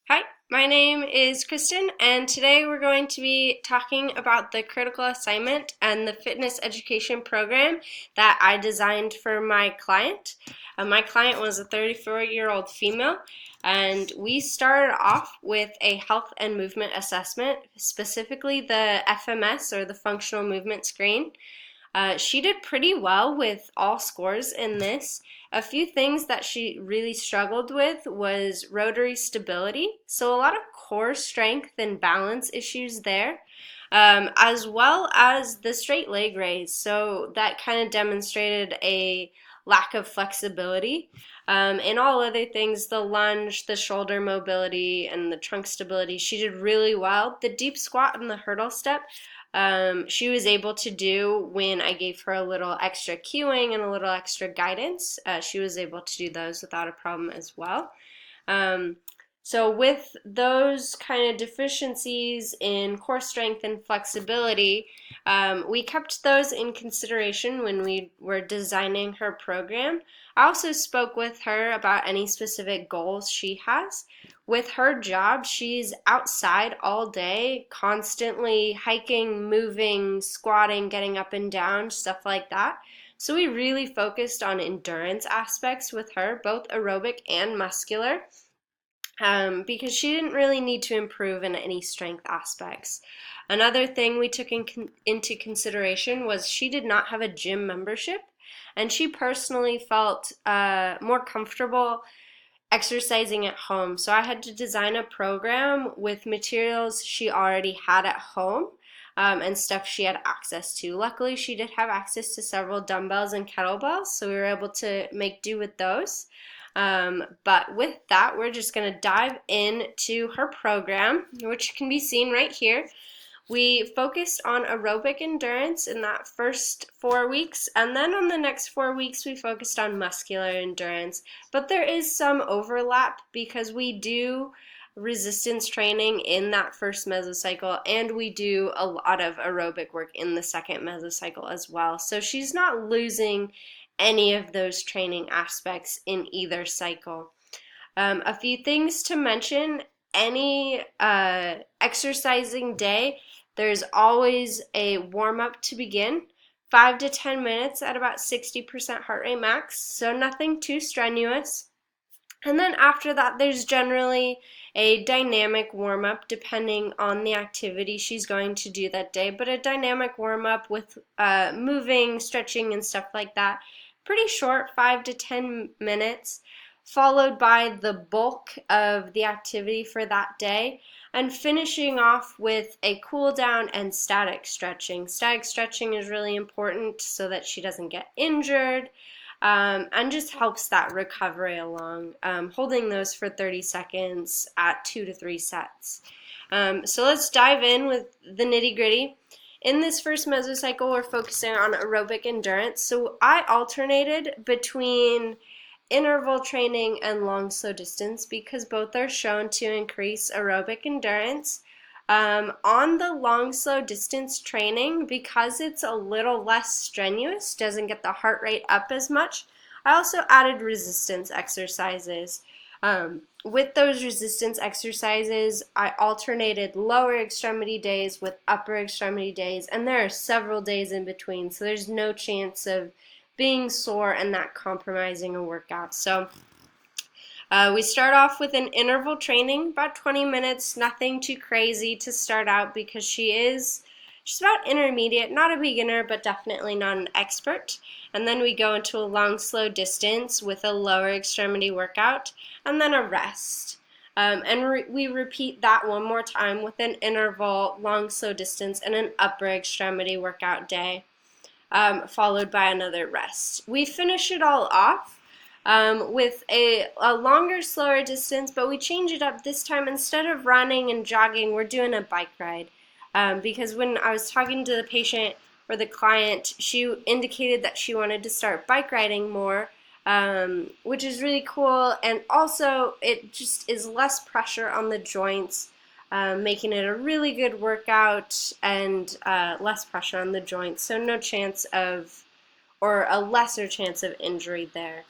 Hi, my name is Kristen, and today we're going to be talking about the critical assignment and the fitness education program that I designed for my client. My client was a 34-year-old female, and we started off with a health and movement assessment, specifically the FMS or the functional movement screen. She did pretty well with all scores in this. A few things that she really struggled with was rotary stability, so a lot of core strength and balance issues there, as well as the straight leg raise. So that kind of demonstrated a lack of flexibility. In all other things, the lunge, the shoulder mobility, and the trunk stability, she did really well. The deep squat and the hurdle step she was able to do when I gave her a little extra cueing and a little extra guidance. She was able to do those without a problem as well. Um, so with those kind of deficiencies in core strength and flexibility, we kept those in consideration when we were designing her program. I also spoke with her about any specific goals she has. With her job, she's outside all day, constantly hiking, moving, squatting, getting up and down, stuff like that. So we really focused on endurance aspects with her, both aerobic and muscular, because she didn't really need to improve in any strength aspects. Another thing we took into consideration was she did not have a gym membership, and she personally felt more comfortable exercising at home. So I had to design a program with materials she already had at home. And stuff she had access to. Luckily, she did have access to several dumbbells and kettlebells, so we were able to make do with those. But with that, we're just going to dive into her program, which can be seen right here. We focused on aerobic endurance in that first 4 weeks, and then on the next 4 weeks, we focused on muscular endurance. But there is some overlap because we do resistance training in that first mesocycle, and we do a lot of aerobic work in the second mesocycle as well. So she's not losing any of those training aspects in either cycle. A few things to mention: any exercising day, there's always a warm up to begin, 5 to 10 minutes at about 60% heart rate max, so nothing too strenuous. And then after that, there's generally a dynamic warm up depending on the activity she's going to do that day, but a dynamic warm up with moving, stretching, and stuff like that. Pretty short, 5 to 10 minutes, followed by the bulk of the activity for that day, and finishing off with a cool down and static stretching. Static stretching is really important so that she doesn't get injured, and just helps that recovery along, holding those for 30 seconds at 2 to 3 sets. So let's dive in with the nitty gritty. In this first mesocycle, we're focusing on aerobic endurance. So I alternated between interval training and long slow distance because both are shown to increase aerobic endurance. On the long slow distance training, because it's a little less strenuous, doesn't get the heart rate up as much, I also added resistance exercises. With those resistance exercises, I alternated lower extremity days with upper extremity days, and there are several days in between, so there's no chance of being sore and that compromising a workout. So we start off with an interval training, about 20 minutes, nothing too crazy to start out because she's about intermediate, not a beginner, but definitely not an expert. And then we go into a long, slow distance with a lower extremity workout, and then a rest. We repeat that one more time with an interval, long, slow distance, and an upper extremity workout day, followed by another rest. We finish it all off with a longer, slower distance, but we change it up this time. Instead of running and jogging, we're doing a bike ride. Because when I was talking to the patient or the client, she indicated that she wanted to start bike riding more, which is really cool. And also, it just is less pressure on the joints, making it a really good workout and less pressure on the joints. So no chance of, or a lesser chance of injury there.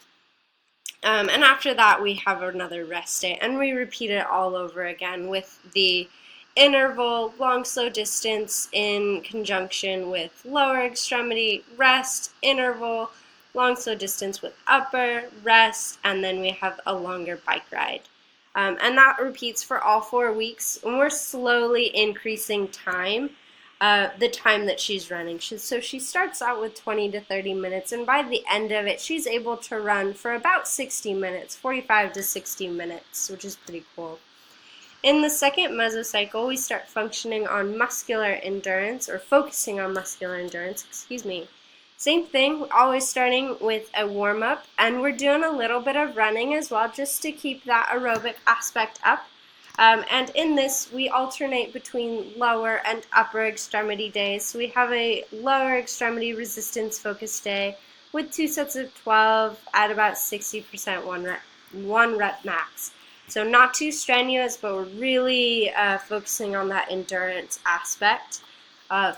And after that, we have another rest day, and we repeat it all over again with the interval, long, slow distance in conjunction with lower extremity, rest, interval, long, slow distance with upper, rest, and then we have a longer bike ride. And that repeats for all 4 weeks, and we're slowly increasing time. The time that she's running. So she starts out with 20 to 30 minutes, and by the end of it, she's able to run for about 60 minutes, 45 to 60 minutes, which is pretty cool. In the second mesocycle, we start functioning on muscular endurance, or focusing on muscular endurance, Same thing, always starting with a warm-up, and we're doing a little bit of running as well, just to keep that aerobic aspect up. And in this, we alternate between lower and upper extremity days. So we have a lower extremity resistance focus day with 2 sets of 12 at about 60% one rep max. So not too strenuous, but we're really focusing on that endurance aspect.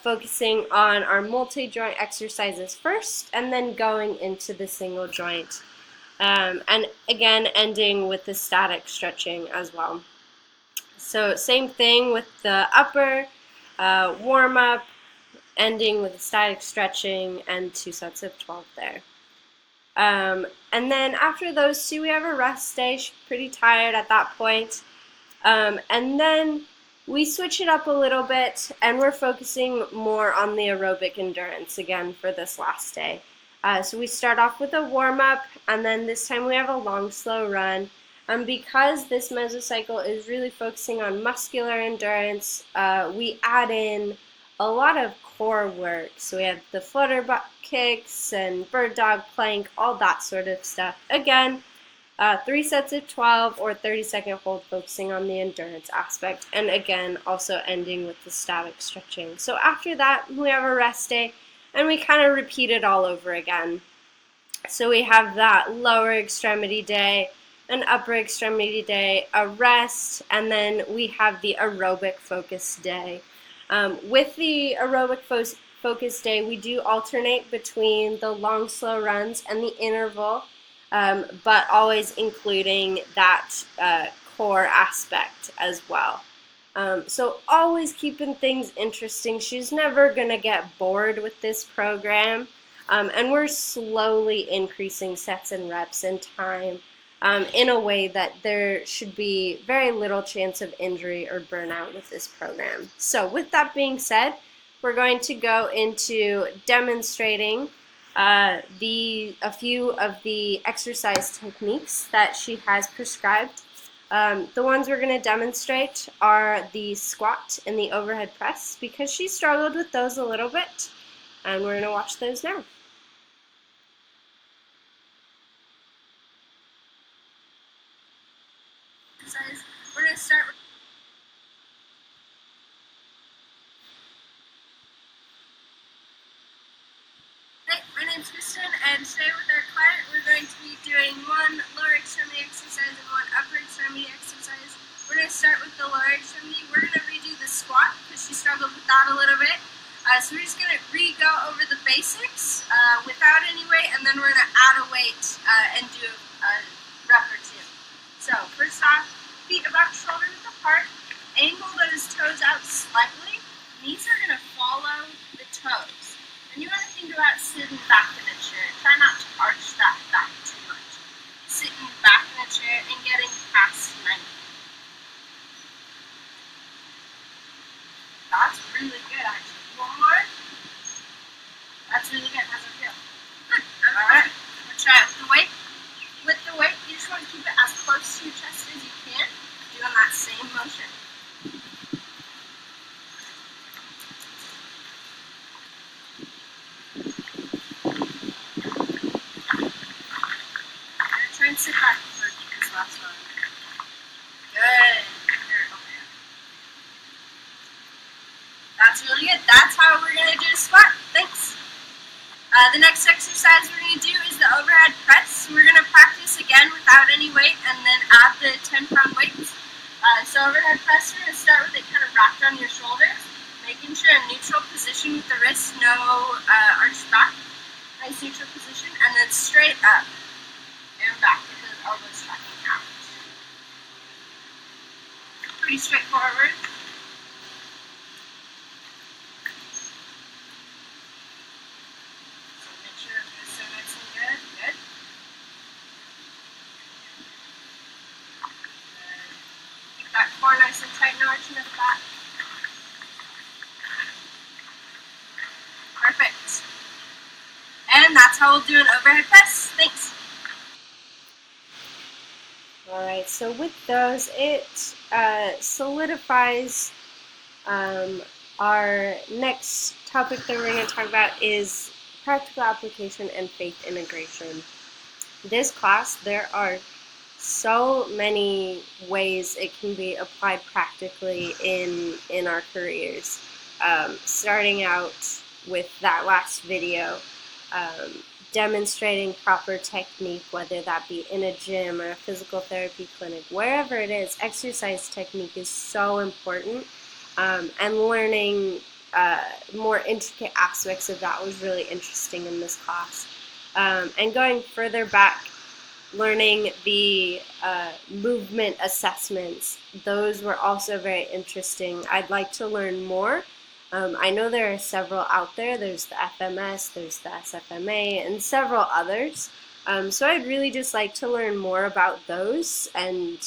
Focusing on our multi-joint exercises first, and then going into the single joint. And again, ending with the static stretching as well. So same thing with the upper, warm-up, ending with static stretching, and 2 sets of 12 there. And then after those 2, we have a rest day. She's pretty tired at that point. And then we switch it up a little bit, and we're focusing more on the aerobic endurance again for this last day. So we start off with a warm-up, and then this time we have a long, slow run. Because this mesocycle is really focusing on muscular endurance, we add in a lot of core work. So we have the flutter butt kicks and bird dog plank, all that sort of stuff. Again, 3 sets of 12 or 30-second hold, focusing on the endurance aspect. And again, also ending with the static stretching. So after that, we have a rest day, and we kind of repeat it all over again. So we have that lower extremity day, an upper extremity day, a rest, and then we have the aerobic focus day. With the aerobic focus day, we do alternate between the long, slow runs and the interval, but always including that core aspect as well. So always keeping things interesting. She's never going to get bored with this program, and we're slowly increasing sets and reps and time. In a way that there should be very little chance of injury or burnout with this program. So with that being said, we're going to go into demonstrating a few of the exercise techniques that she has prescribed. The ones we're going to demonstrate are the squat and the overhead press, because she struggled with those a little bit, and we're going to watch those now. We're going to start with Hey, my name's Kristen, and today with our client we're going to be doing one lower extremity exercise and one upper extremity exercise. We're going to start with the lower extremity. We're going to redo the squat because she struggled with that a little bit. So we're just going to re-go over the basics without any weight, and then we're going to add a weight and do a rep or 2. So first off, feet about shoulders apart, angle those toes out slightly. Knees are going to follow the toes. And you want to think about sitting back in a chair. Try not to arch that back too much. Sitting back in a chair and getting past 90. That's really good, actually. One more. That's really good. How's it feel? Good. Alright. We'll try it with the weight. With the weight, you just want to keep it as close to your chest as you can, doing that same motion. I'm going to try and sit back for this last one. Good. Okay. That's really good. That's how we're going to do a squat. Thanks. The next exercise we're going to do is the overhead press. We're going to practice again without any weight and then add the 10-pound weights. So overhead press, we're going to start with it kind of wrapped on your shoulders, making sure a neutral position with the wrists, no arched back. Nice neutral position, and then straight up and back. elbows tracking out. Pretty straightforward. So make sure it's so nice and good. Good. Keep that core nice and tight, no arching at the back. Perfect. And that's how we'll do an overhead press. Thanks. Alright, so with those, it solidifies our next topic that we're going to talk about is practical application and faith integration. This class, there are so many ways it can be applied practically in our careers. Starting out with that last video, demonstrating proper technique, whether that be in a gym or a physical therapy clinic, wherever it is, exercise technique is so important, and learning more intricate aspects of that was really interesting in this class. And going further back, learning the movement assessments, those were also very interesting. I'd like to learn more. I know there are several out there. There's the FMS, there's the SFMA, and several others. So I'd really just like to learn more about those and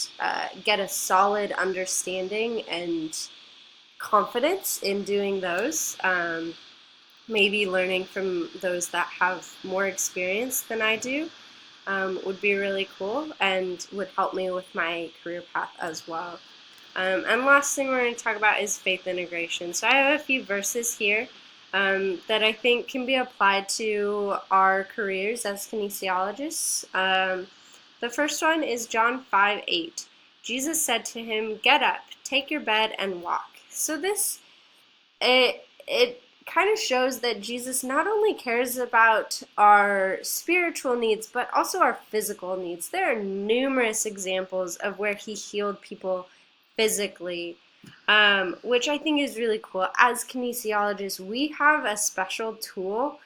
get a solid understanding and confidence in doing those. Maybe learning from those that have more experience than I do would be really cool and would help me with my career path as well. And last thing we're going to talk about is faith integration. So I have a few verses here that I think can be applied to our careers as kinesiologists. The first one is John 5:8. Jesus said to him, "Get up, take your bed, and walk." So this, it kind of shows that Jesus not only cares about our spiritual needs, but also our physical needs. There are numerous examples of where he healed people physically, which I think is really cool. As kinesiologists, we have a special tool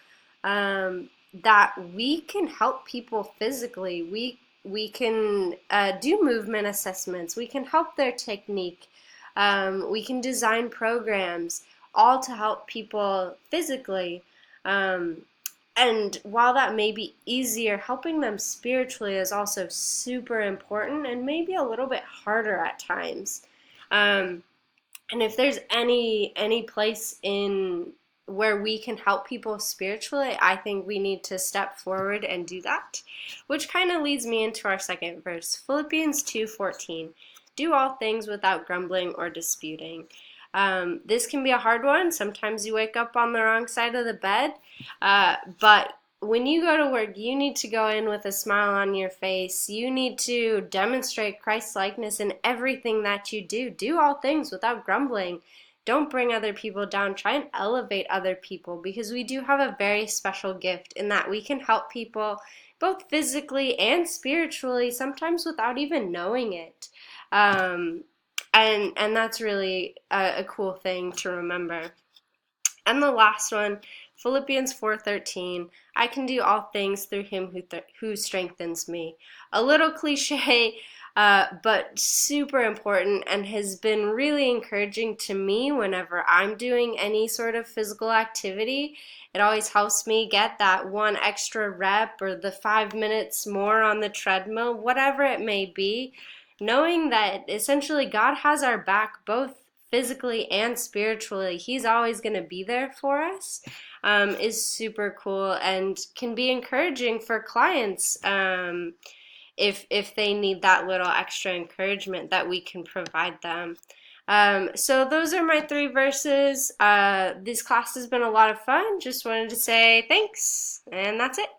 that we can help people physically. We can do movement assessments. We can help their technique. We can design programs, all to help people physically. And while that may be easier, helping them spiritually is also super important and maybe a little bit harder at times. And if there's any place in where we can help people spiritually, I think we need to step forward and do that. Which kind of leads me into our second verse, Philippians 2:14. Do all things without grumbling or disputing. This can be a hard one. Sometimes you wake up on the wrong side of the bed, but when you go to work, you need to go in with a smile on your face. You need to demonstrate Christ-likeness in everything that you do. Do all things without grumbling. Don't bring other people down. Try and elevate other people, because we do have a very special gift in that we can help people both physically and spiritually, sometimes without even knowing it. And that's really a cool thing to remember. And the last one, Philippians 4:13, I can do all things through him who strengthens me. A little cliche, but super important, and has been really encouraging to me whenever I'm doing any sort of physical activity. It always helps me get that one extra rep or the 5 minutes more on the treadmill, whatever it may be. Knowing that essentially God has our back both physically and spiritually, he's always going to be there for us, is super cool and can be encouraging for clients if they need that little extra encouragement that we can provide them. So those are my 3 verses. This class has been a lot of fun. Just wanted to say thanks, and that's it.